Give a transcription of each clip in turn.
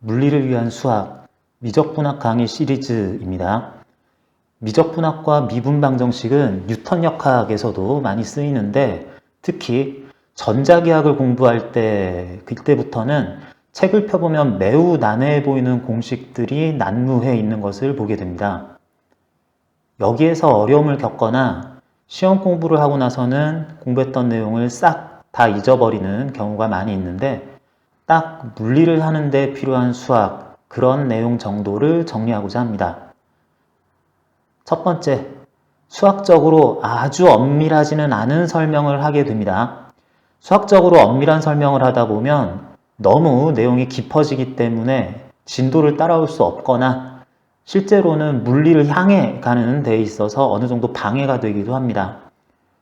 물리를 위한 수학, 미적분학 강의 시리즈입니다. 미적분학과 미분방정식은 뉴턴 역학에서도 많이 쓰이는데 특히 전자기하학을 공부할 때 그때부터는 책을 펴보면 매우 난해해 보이는 공식들이 난무해 있는 것을 보게 됩니다. 여기에서 어려움을 겪거나 시험 공부를 하고 나서는 공부했던 내용을 싹 다 잊어버리는 경우가 많이 있는데 딱 물리를 하는 데 필요한 수학, 그런 내용 정도를 정리하고자 합니다. 첫 번째, 수학적으로 아주 엄밀하지는 않은 설명을 하게 됩니다. 수학적으로 엄밀한 설명을 하다 보면 너무 내용이 깊어지기 때문에 진도를 따라올 수 없거나 실제로는 물리를 향해 가는 데 있어서 어느 정도 방해가 되기도 합니다.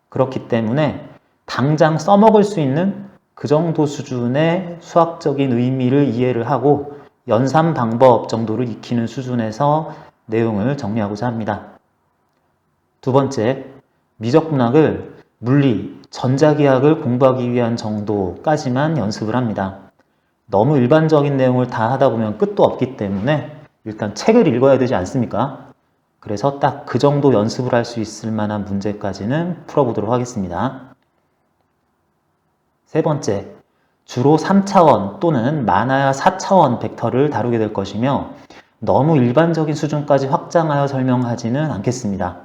그렇기 때문에 당장 써먹을 수 있는 그 정도 수준의 수학적인 의미를 이해를 하고 연산 방법 정도를 익히는 수준에서 내용을 정리하고자 합니다. 두 번째, 미적분학을 물리, 전자기하학을 공부하기 위한 정도까지만 연습을 합니다. 너무 일반적인 내용을 다 하다 보면 끝도 없기 때문에 일단 책을 읽어야 되지 않습니까? 그래서 딱 그 정도 연습을 할 수 있을 만한 문제까지는 풀어보도록 하겠습니다. 세 번째, 주로 3차원 또는 많아야 4차원 벡터를 다루게 될 것이며 너무 일반적인 수준까지 확장하여 설명하지는 않겠습니다.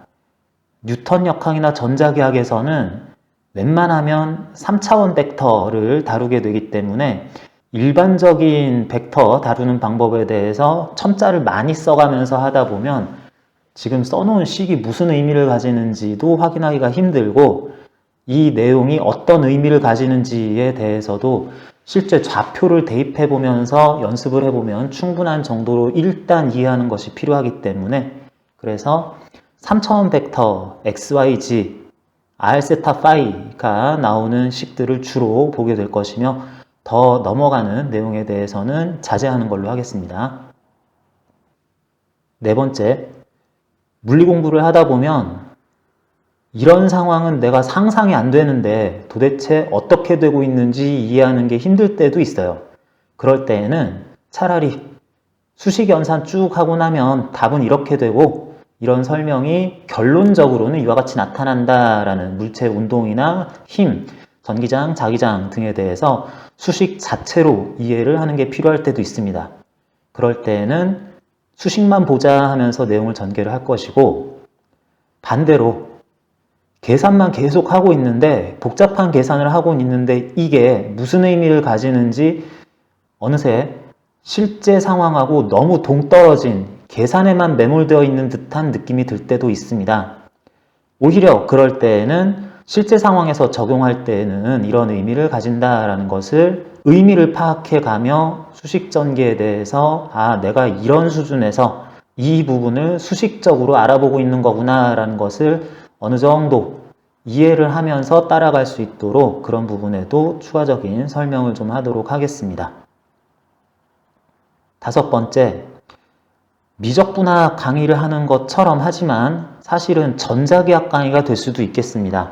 뉴턴 역학이나 전자기하학에서는 웬만하면 3차원 벡터를 다루게 되기 때문에 일반적인 벡터 다루는 방법에 대해서 첨자를 많이 써가면서 하다 보면 지금 써놓은 식이 무슨 의미를 가지는지도 확인하기가 힘들고 이 내용이 어떤 의미를 가지는지에 대해서도 실제 좌표를 대입해 보면서 연습을 해보면 충분한 정도로 일단 이해하는 것이 필요하기 때문에 그래서 3차원 벡터 XYZ, R세타 파이가 나오는 식들을 주로 보게 될 것이며 더 넘어가는 내용에 대해서는 자제하는 걸로 하겠습니다. 네 번째, 물리 공부를 하다 보면 이런 상황은 내가 상상이 안 되는데 도대체 어떻게 되고 있는지 이해하는 게 힘들 때도 있어요. 그럴 때에는 차라리 수식 연산 쭉 하고 나면 답은 이렇게 되고 이런 설명이 결론적으로는 이와 같이 나타난다라는 물체 운동이나 힘, 전기장, 자기장 등에 대해서 수식 자체로 이해를 하는 게 필요할 때도 있습니다. 그럴 때에는 수식만 보자 하면서 내용을 전개를 할 것이고 반대로 계산만 계속 하고 있는데 복잡한 계산을 하고 있는데 이게 무슨 의미를 가지는지 어느새 실제 상황하고 너무 동떨어진 계산에만 매몰되어 있는 듯한 느낌이 들 때도 있습니다. 오히려 그럴 때에는 실제 상황에서 적용할 때에는 이런 의미를 가진다라는 것을 의미를 파악해 가며 수식 전개에 대해서 내가 이런 수준에서 이 부분을 수식적으로 알아보고 있는 거구나 라는 것을 어느 정도 이해를 하면서 따라갈 수 있도록 그런 부분에도 추가적인 설명을 좀 하도록 하겠습니다. 다섯 번째, 미적분학 강의를 하는 것처럼 하지만 사실은 전자기하학 강의가 될 수도 있겠습니다.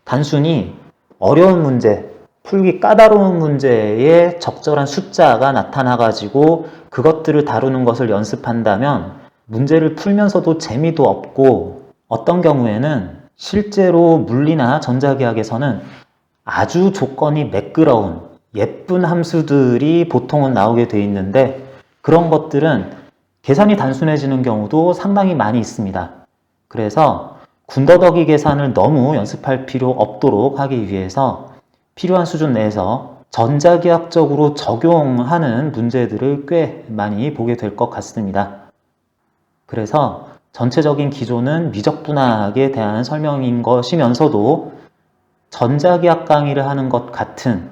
단순히 어려운 문제, 풀기 까다로운 문제에 적절한 숫자가 나타나가지고 그것들을 다루는 것을 연습한다면 문제를 풀면서도 재미도 없고 어떤 경우에는 실제로 물리나 전자기하학에서는 아주 조건이 매끄러운 예쁜 함수들이 보통은 나오게 돼 있는데 그런 것들은 계산이 단순해지는 경우도 상당히 많이 있습니다. 그래서 군더더기 계산을 너무 연습할 필요 없도록 하기 위해서 필요한 수준 내에서 전자기하학적으로 적용하는 문제들을 꽤 많이 보게 될 것 같습니다. 그래서 전체적인 기조는 미적분학에 대한 설명인 것이면서도 전자기하학 강의를 하는 것 같은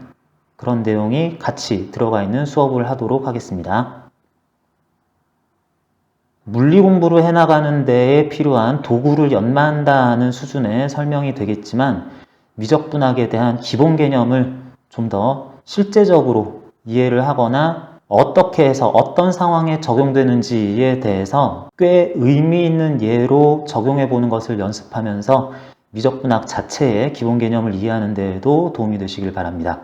그런 내용이 같이 들어가 있는 수업을 하도록 하겠습니다. 물리 공부를 해나가는 데에 필요한 도구를 연마한다는 수준의 설명이 되겠지만 미적분학에 대한 기본 개념을 좀 더 실제적으로 이해를 하거나 어떻게 해서 어떤 상황에 적용되는지에 대해서 꽤 의미 있는 예로 적용해 보는 것을 연습하면서 미적분학 자체의 기본 개념을 이해하는 데에도 도움이 되시길 바랍니다.